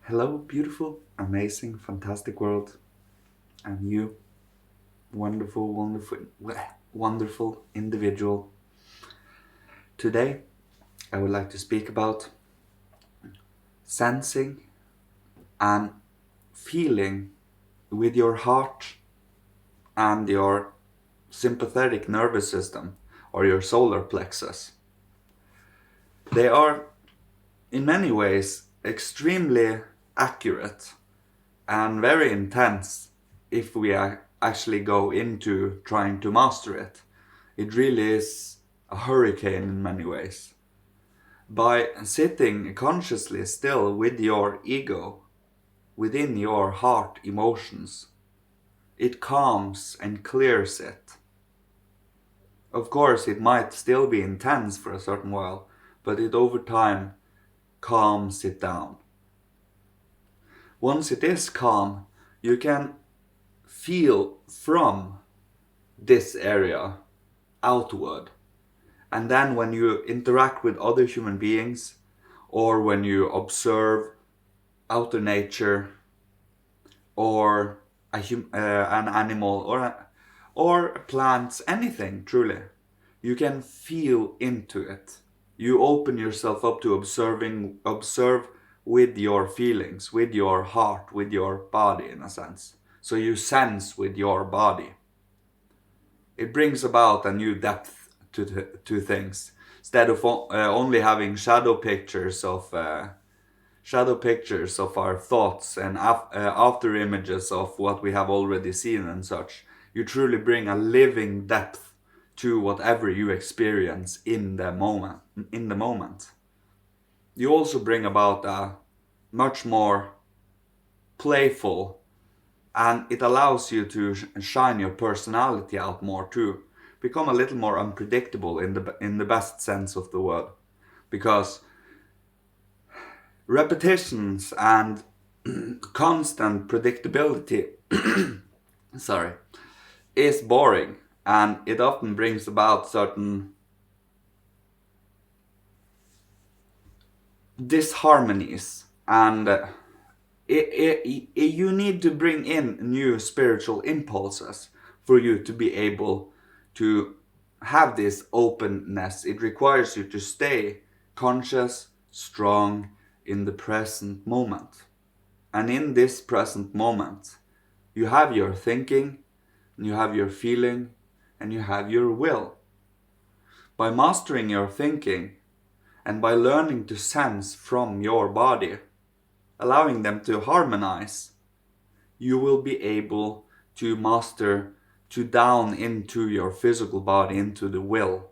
Hello, beautiful, amazing, fantastic world, and you, wonderful individual. Today, I would like to speak about sensing and feeling with your heart and your sympathetic nervous system or your solar plexus. They are, in many ways, extremely accurate and very intense if we actually go into trying to master it. It really is a hurricane in many ways. By sitting consciously still with your ego, within your heart emotions, it calms and clears it. Of course, it might still be intense for a certain while, but it over time calms it down. Once it is calm, you can feel from this area outward. And then when you interact with other human beings, or when you observe outer nature, or an animal, or plants, anything truly, you can feel into it. You open yourself up to observe with your feelings, with your heart, with your body in a sense. So you sense with your body. It brings about a new depth to things instead of only having shadow pictures of our thoughts and after images of what we have already seen and such. You truly bring a living depth to whatever you experience in the moment. You also bring about a much more playful, and it allows you to shine your personality out more too. Become a little more unpredictable in the best sense of the word, because repetitions and constant predictability sorry is boring, and it often brings about certain disharmonies, and you need to bring in new spiritual impulses for you to be able to have this openness. It requires you to stay conscious, strong in the present moment. And in this present moment, you have your thinking, you have your feeling, and you have your will. By mastering your thinking and by learning to sense from your body, allowing them to harmonize, you will be able to master to down into your physical body, into the will.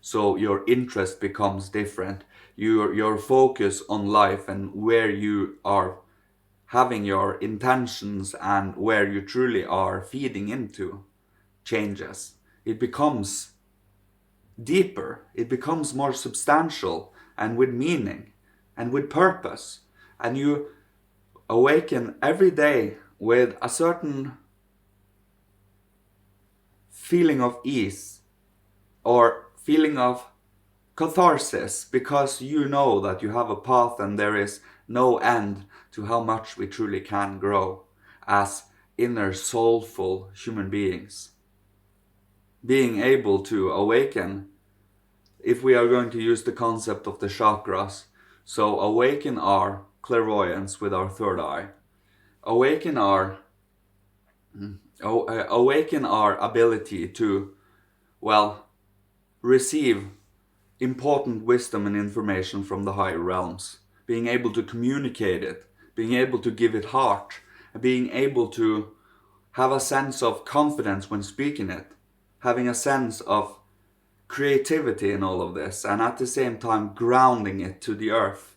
So your interest becomes different. Your focus on life and where you are having your intentions and where you truly are feeding into changes. It becomes deeper, it becomes more substantial and with meaning and with purpose. And you awaken every day with a certain feeling of ease or feeling of catharsis, because you know that you have a path and there is no end to how much we truly can grow as inner soulful human beings. Being able to awaken, if we are going to use the concept of the chakras, so awaken our clairvoyance with our third eye, awaken our awaken our ability to, well, receive important wisdom and information from the higher realms, being able to communicate it, being able to give it heart, and being able to have a sense of confidence when speaking it, having a sense of creativity in all of this, and at the same time grounding it to the earth.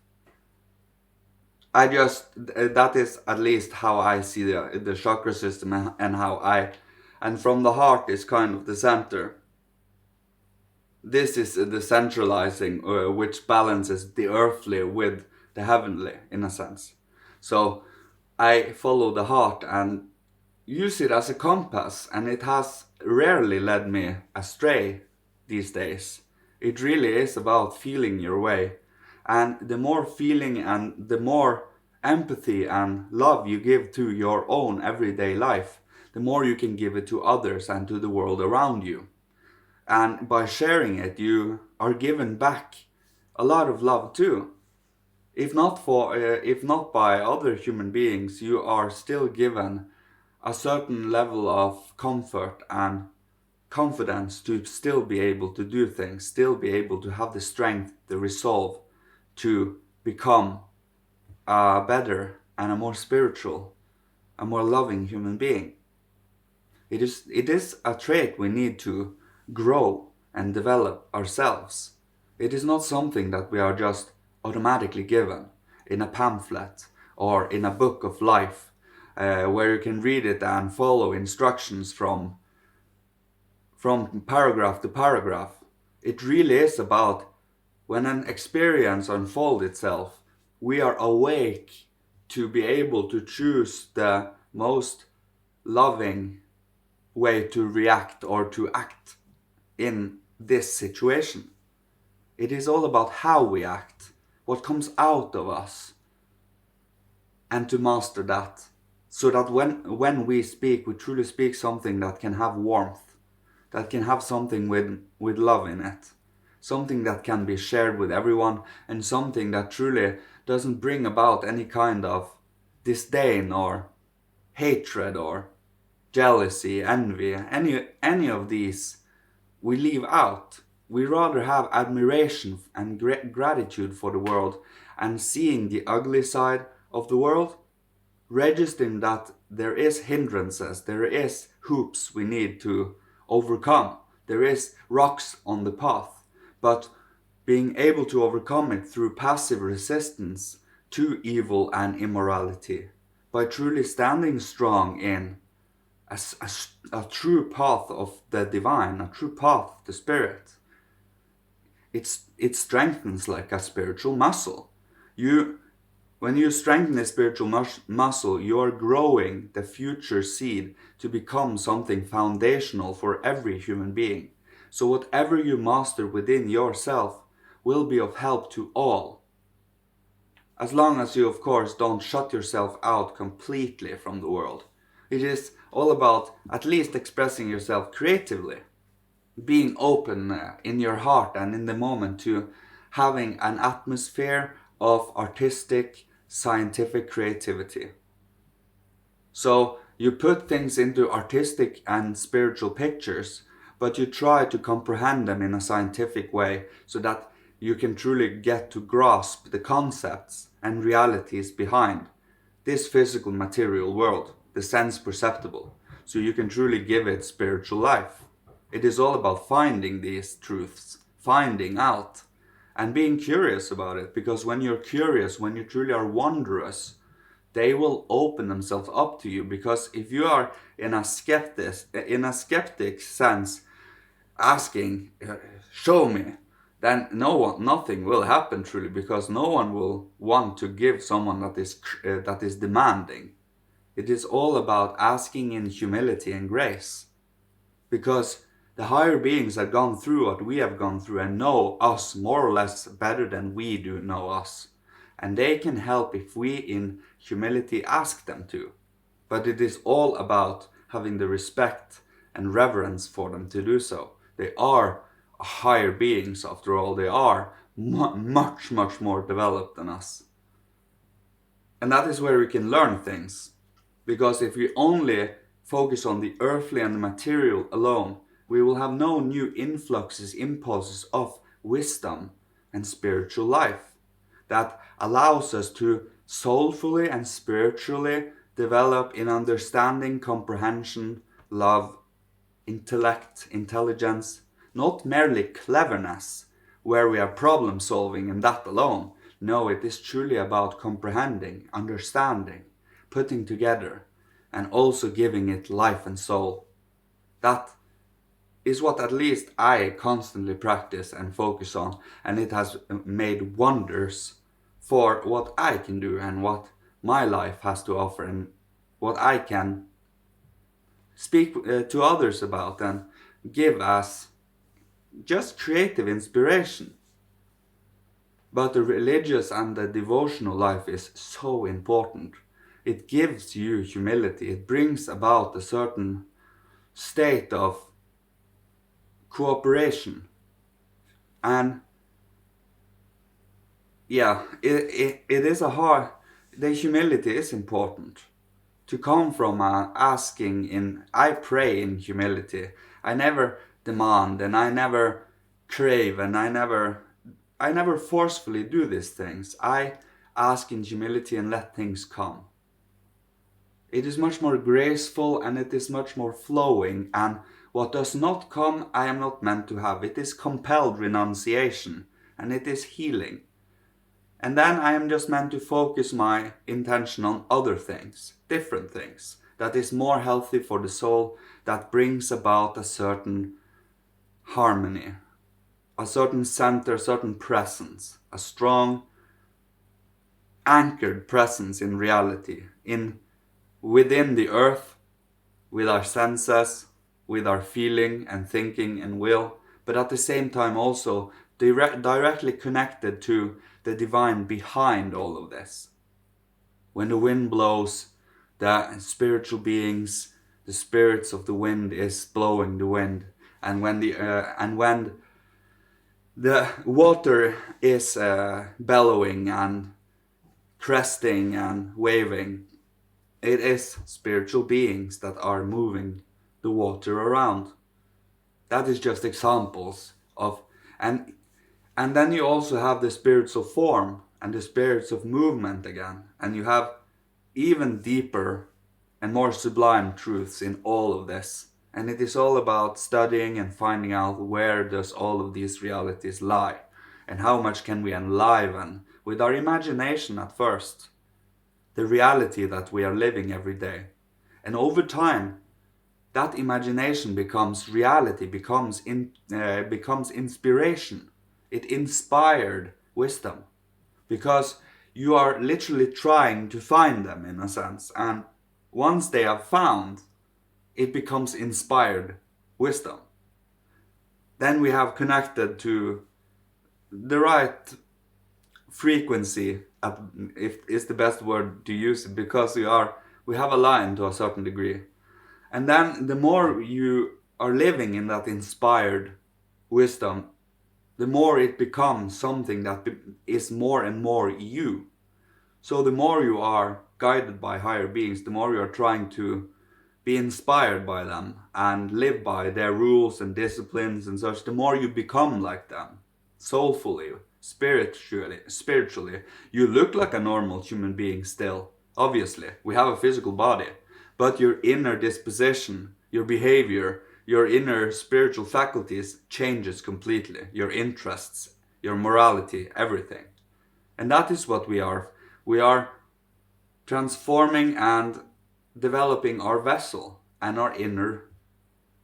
That is at least how I see the chakra system, and from the heart is kind of the center. This is the centralizing, which balances the earthly with the heavenly in a sense. So I follow the heart and use it as a compass, and it has rarely led me astray these days. It really is about feeling your way. And the more feeling and the more empathy and love you give to your own everyday life, the more you can give it to others and to the world around you. And by sharing it, you are given back a lot of love too. If not by other human beings, you are still given a certain level of comfort and confidence to still be able to do things, still be able to have the strength, the resolve to become a better and a more spiritual, a more loving human being. It is a trait we need to grow and develop ourselves. It is not something that we are just automatically given in a pamphlet or in a book of life, where you can read it and follow instructions from paragraph to paragraph. It really is about when an experience unfolds itself, we are awake to be able to choose the most loving way to react or to act in this situation. It is all about how we act, what comes out of us, and to master that. So that when we speak, we truly speak something that can have warmth, that can have something with love in it. Something that can be shared with everyone, and something that truly doesn't bring about any kind of disdain or hatred or jealousy, envy, any of these we leave out. We rather have admiration and gratitude for the world and seeing the ugly side of the world, registering that there is hindrances, there is hoops we need to overcome, there is rocks on the path, but being able to overcome it through passive resistance to evil and immorality, by truly standing strong in a true path of the divine, a true path of the spirit. It strengthens like a spiritual muscle. When you strengthen a spiritual muscle, you are growing the future seed to become something foundational for every human being. So whatever you master within yourself will be of help to all. As long as you, of course, don't shut yourself out completely from the world. It is all about at least expressing yourself creatively, being open in your heart and in the moment to having an atmosphere of artistic, scientific creativity. So you put things into artistic and spiritual pictures, but you try to comprehend them in a scientific way so that you can truly get to grasp the concepts and realities behind this physical material world, the sense perceptible, so you can truly give it spiritual life. It is all about finding these truths, finding out, and being curious about it, because when you're curious, when you truly are wondrous, they will open themselves up to you. Because if you are in a skeptic sense, asking, show me, then nothing will happen truly, because no one will want to give someone that is demanding. It is all about asking in humility and grace, because the higher beings have gone through what we have gone through and know us more or less better than we do know us, and they can help if we in humility ask them to. But it is all about having the respect and reverence for them to do so. They are higher beings after all. They are much more developed than us. And that is where we can learn things. Because if we only focus on the earthly and the material alone, we will have no new influxes, impulses of wisdom and spiritual life that allows us to soulfully and spiritually develop in understanding, comprehension, love, intellect, intelligence, not merely cleverness, where we are problem solving and that alone. No, it is truly about comprehending, understanding, putting together, and also giving it life and soul. That is what at least I constantly practice and focus on, and it has made wonders for what I can do and what my life has to offer and what I can speak to others about and give as just creative inspiration. But the religious and the devotional life is so important. It gives you humility. It brings about a certain state of cooperation. And yeah, it is a hard, the humility is important. To come from asking in, I pray in humility. I never demand and I never crave and I never forcefully do these things. I ask in humility and let things come. It is much more graceful and it is much more flowing, and what does not come I am not meant to have. It is compelled renunciation and it is healing. And then I am just meant to focus my intention on other things, different things, that is more healthy for the soul, that brings about a certain harmony, a certain center, a certain presence, a strong, anchored presence in reality, in within the earth, with our senses, with our feeling and thinking and will, but at the same time also directly connected to the divine behind all of this. When the wind blows, the spiritual beings, the spirits of the wind is blowing the wind, and when the water is bellowing and cresting and waving, it is spiritual beings that are moving the water around. That is just examples of, and then you also have the spirits of form and the spirits of movement again, and you have even deeper and more sublime truths in all of this. And it is all about studying and finding out where does all of these realities lie, and how much can we enliven with our imagination at first the reality that we are living every day. And over time, that imagination becomes reality, becomes inspiration. It inspired wisdom, because you are literally trying to find them in a sense, and once they are found, it becomes inspired wisdom. Then we have connected to the right frequency, if is the best word to use, because we have aligned to a certain degree. And then the more you are living in that inspired wisdom, the more it becomes something that is more and more you. So the more you are guided by higher beings, the more you are trying to be inspired by them and live by their rules and disciplines and such, the more you become like them, soulfully, spiritually. You look like a normal human being still, obviously. We have a physical body, but your inner disposition, your behavior, your inner spiritual faculties changes completely. Your interests, your morality, everything. And that is what we are. We are transforming and developing our vessel and our inner,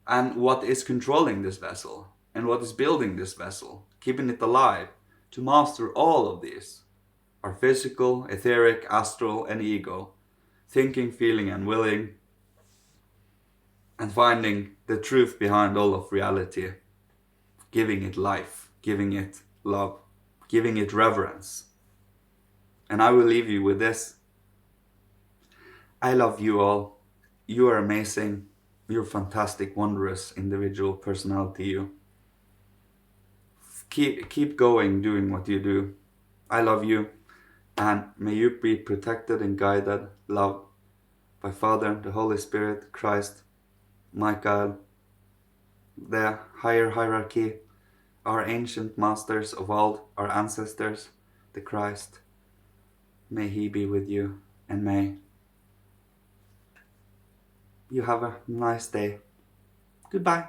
and what is controlling this vessel and what is building this vessel, keeping it alive, to master all of these: our physical, etheric, astral, and ego, thinking, feeling, and willing, and finding the truth behind all of reality, giving it life, giving it love, giving it reverence. And I will leave you with this. I love you all. You are amazing. You're fantastic, wondrous individual personality, you. Keep going doing what you do. I love you, and may you be protected and guided, loved by Father, the Holy Spirit, Christ, Michael, the higher hierarchy, our ancient masters of old, our ancestors, the Christ. May He be with you, and may you have a nice day. Goodbye.